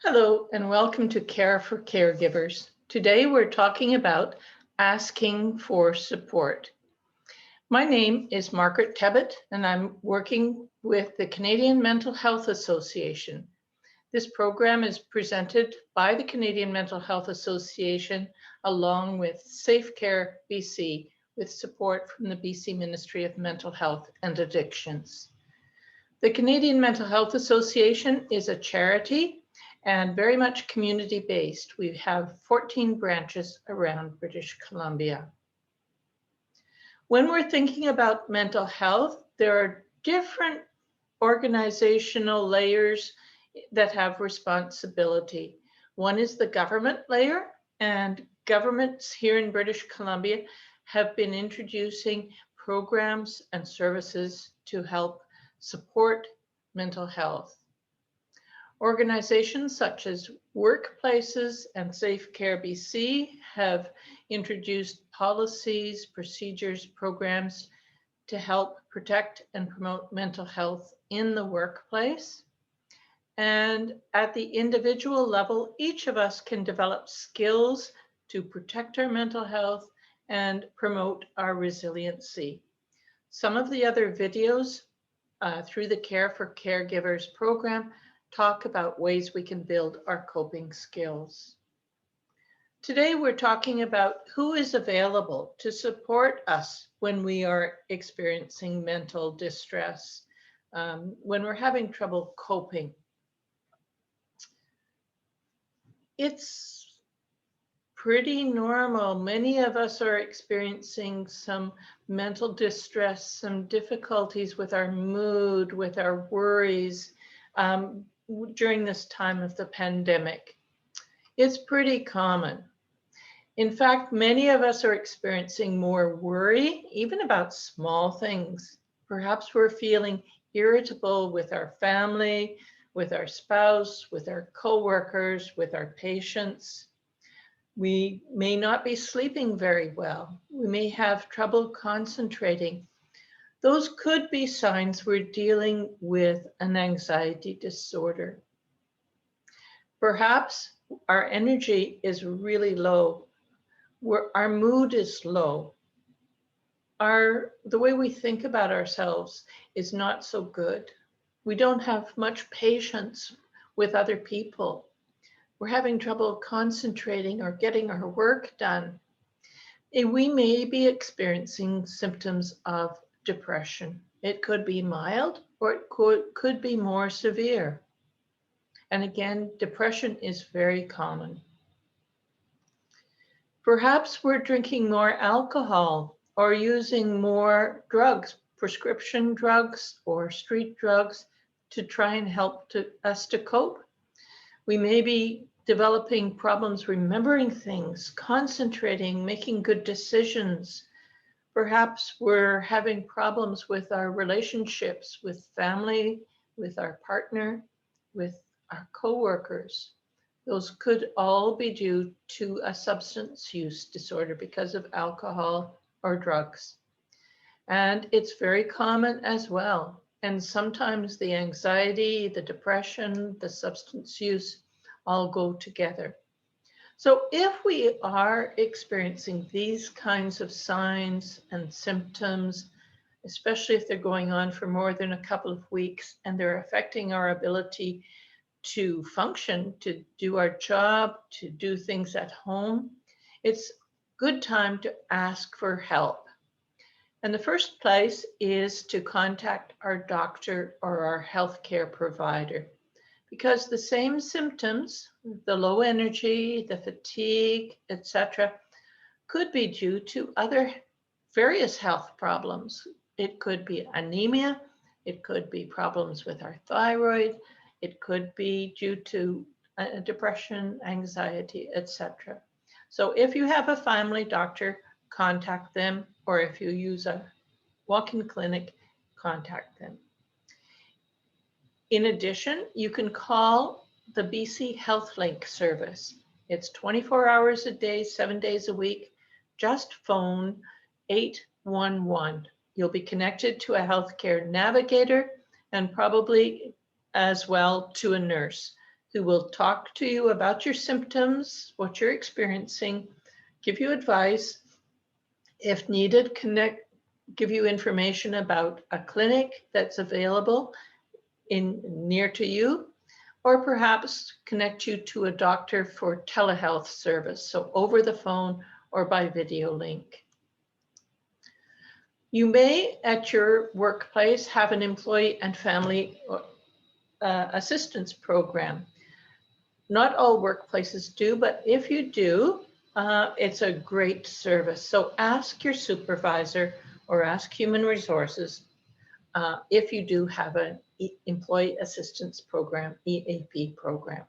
Hello and welcome to Care for Caregivers. Today we're talking about asking for support. My name is Margaret Tebbett and I'm working with the Canadian Mental Health Association. This program is presented by the Canadian Mental Health Association along with Safe Care BC with support from the BC Ministry of Mental Health and Addictions. The Canadian Mental Health Association is a charity and very much community-based. We have 14 branches around British Columbia. When we're thinking about mental health, there are different organizational layers that have responsibility. One is the government layer, and governments here in British Columbia have been introducing programs and services to help support mental health. Organizations such as Workplaces and Safe Care BC have introduced policies, procedures, programs to help protect and promote mental health in the workplace. And at the individual level, each of us can develop skills to protect our mental health and promote our resiliency. Some of the other videos through the Care for Caregivers program talk about ways we can build our coping skills. Today, we're talking about who is available to support us when we are experiencing mental distress, when we're having trouble coping. It's pretty normal. Many of us are experiencing some mental distress, some difficulties with our mood, with our worries, during this time of the pandemic. It's pretty common. In fact, many of us are experiencing more worry, even about small things. Perhaps we're feeling irritable with our family, with our spouse, with our coworkers, with our patients. We may not be sleeping very well. We may have trouble concentrating. Those could be signs we're dealing with an anxiety disorder. Perhaps our energy is really low, our mood is low. The way we think about ourselves is not so good. We don't have much patience with other people. We're having trouble concentrating or getting our work done. We may be experiencing symptoms of depression. It could be mild or it could be more severe. And again, depression is very common. Perhaps we're drinking more alcohol or using more drugs, prescription drugs or street drugs to try and help us to cope. We may be developing problems remembering things, concentrating, making good decisions. Perhaps we're having problems with our relationships, with family, with our partner, with our coworkers. Those could all be due to a substance use disorder because of alcohol or drugs. And it's very common as well. And sometimes the anxiety, the depression, the substance use all go together. So if we are experiencing these kinds of signs and symptoms, especially if they're going on for more than a couple of weeks and they're affecting our ability to function, to do our job, to do things at home, it's a good time to ask for help. And the first place is to contact our doctor or our healthcare provider, because the same symptoms, the low energy, the fatigue, etc., could be due to other various health problems. It could be anemia, it could be problems with our thyroid, it could be due to depression, anxiety, etc. So if you have a family doctor, contact them, or if you use a walk-in clinic, contact them. In addition, you can call the BC HealthLink service. It's 24 hours a day, 7 days a week. Just phone 811. You'll be connected to a healthcare navigator and probably as well to a nurse who will talk to you about your symptoms, what you're experiencing, give you advice. If needed, give you information about a clinic that's available near to you, or perhaps connect you to a doctor for telehealth service, so over the phone or by video link. You may, at your workplace, have an employee and family assistance program. Not all workplaces do, but if you do, it's a great service. So ask your supervisor or ask Human Resources if you do have an Employee Assistance Program, EAP program.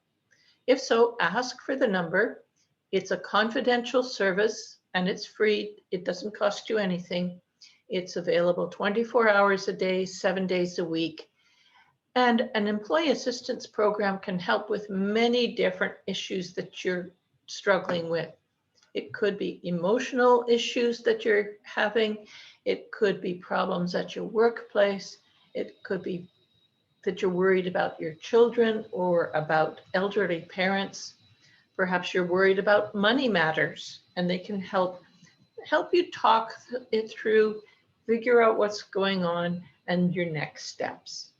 If so, ask for the number. It's a confidential service and it's free. It doesn't cost you anything. It's available 24 hours a day, 7 days a week. And an employee assistance program can help with many different issues that you're struggling with. It could be emotional issues that you're having. It could be problems at your workplace. It could be that you're worried about your children or about elderly parents. Perhaps you're worried about money matters, and they can help you talk it through, figure out what's going on and your next steps.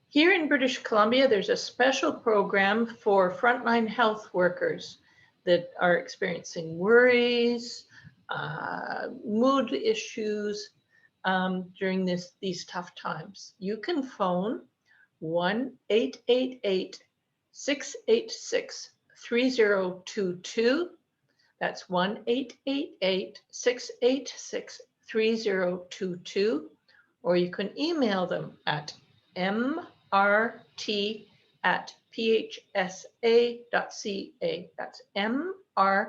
Here in British Columbia, there's a special program for frontline health workers that are experiencing worries, mood issues during these tough times. You can phone 1-888-686-3022. That's 1-888-686-3022. Or you can email them at mrt@phsa.ca. That's mrt@phsa.ca.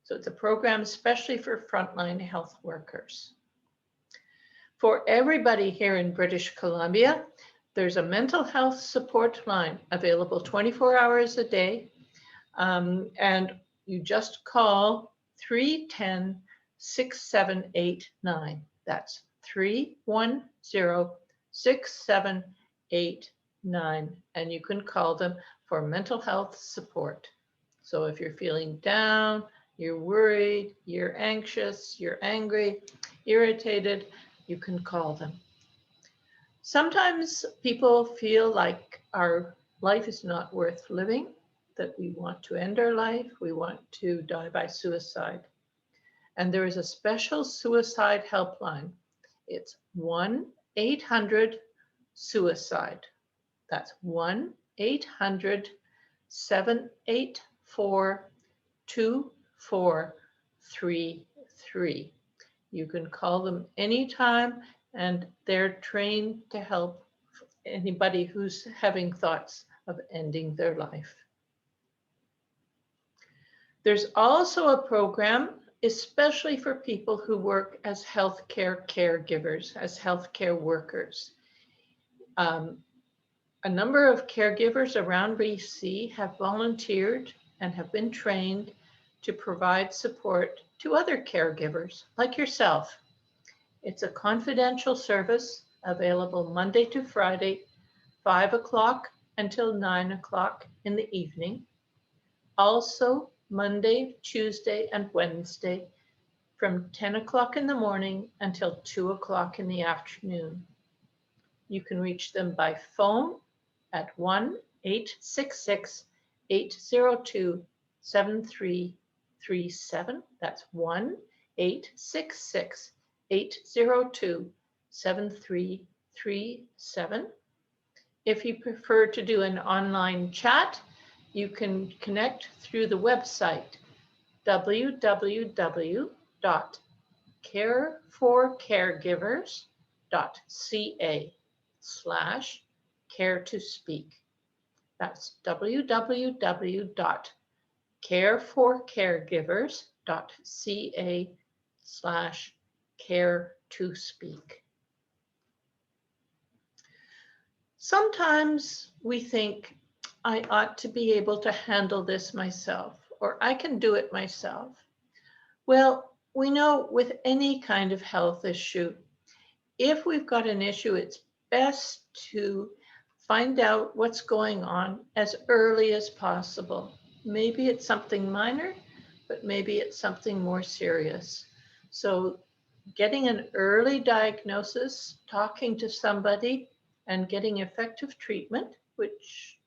So it's a program especially for frontline health workers. For everybody here in British Columbia, there's a mental health support line available 24 hours a day. And you just call 310-6789. That's 310-6789. And you can call them for mental health support. So if you're feeling down, you're worried, you're anxious, you're angry, irritated, you can call them. Sometimes people feel like our life is not worth living, that we want to end our life, we want to die by suicide. And there is a special suicide helpline. It's 1-800-SUICIDE. That's 1-800-784-2433. You can call them anytime, and they're trained to help anybody who's having thoughts of ending their life. There's also a program especially for people who work as healthcare caregivers, as healthcare workers. A number of caregivers around BC have volunteered and have been trained to provide support to other caregivers like yourself. It's a confidential service available Monday to Friday, 5 o'clock until 9 o'clock in the evening. Also, Monday, Tuesday, and Wednesday from 10 o'clock in the morning until 2 o'clock in the afternoon. You can reach them by phone at 1-866-802-7337. That's 1-866-802-7337. If you prefer to do an online chat, you can connect through the website www.careforcaregivers.ca/care-to-speak. That's www.careforcaregivers.ca/care-to-speak. Sometimes we think, I ought to be able to handle this myself, or I can do it myself. Well, We know with any kind of health issue, if we've got an issue, it's best to find out what's going on as early as possible. Maybe it's something minor, but maybe it's something more serious. So getting an early diagnosis, talking to somebody, and getting effective treatment, which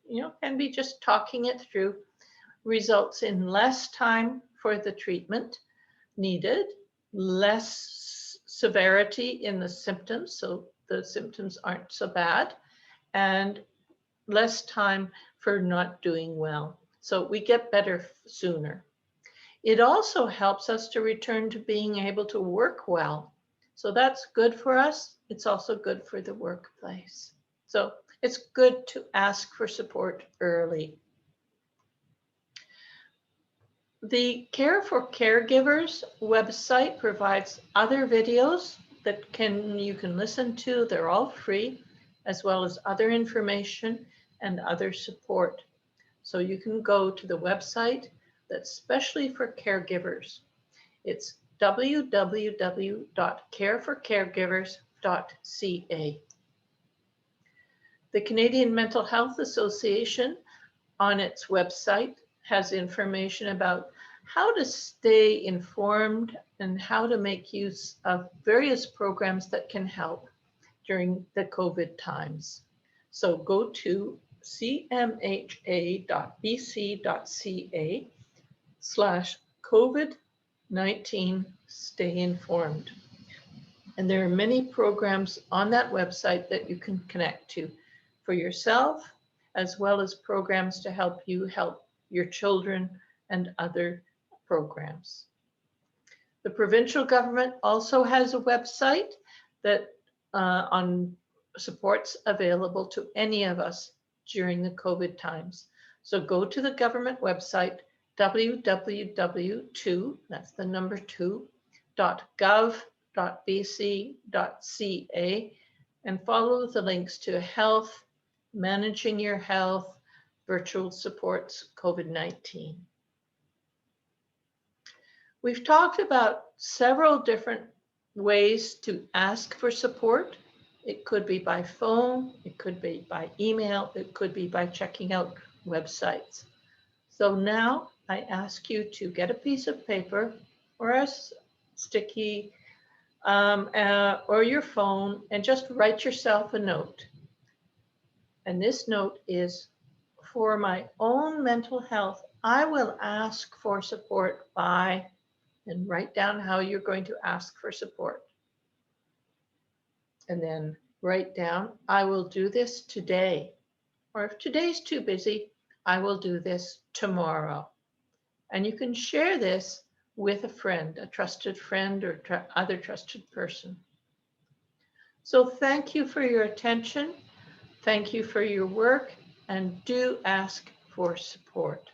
can be just talking it through, results in less time for the treatment needed, less severity in the symptoms, so the symptoms aren't so bad, and less time for not doing well. So we get better sooner. It also helps us to return to being able to work well. So that's good for us. It's also good for the workplace. So it's good to ask for support early. The Care for Caregivers website provides other videos that you can listen to. They're all free, as well as other information and other support. So you can go to the website that's specially for caregivers. It's www.careforcaregivers.ca. The Canadian Mental Health Association on its website has information about how to stay informed and how to make use of various programs that can help during the COVID times. So go to cmha.bc.ca/COVID-19 Stay Informed. And there are many programs on that website that you can connect to for yourself, as well as programs to help you help your children and other programs. The provincial government also has a website that on supports available to any of us during the COVID times. So go to the government website, www.2, that's the number 2, .gov.bc.ca, and follow the links to health, managing your health, virtual supports, COVID-19. We've talked about several different ways to ask for support. It could be by phone, it could be by email, it could be by checking out websites. So now I ask you to get a piece of paper or a sticky or your phone and just write yourself a note. And this note is, for my own mental health, I will ask for support by, and write down how you're going to ask for support. And then write down, I will do this today. Or if today's too busy, I will do this tomorrow. And you can share this with a friend, a trusted friend or other trusted person. So thank you for your attention. Thank you for your work, and do ask for support.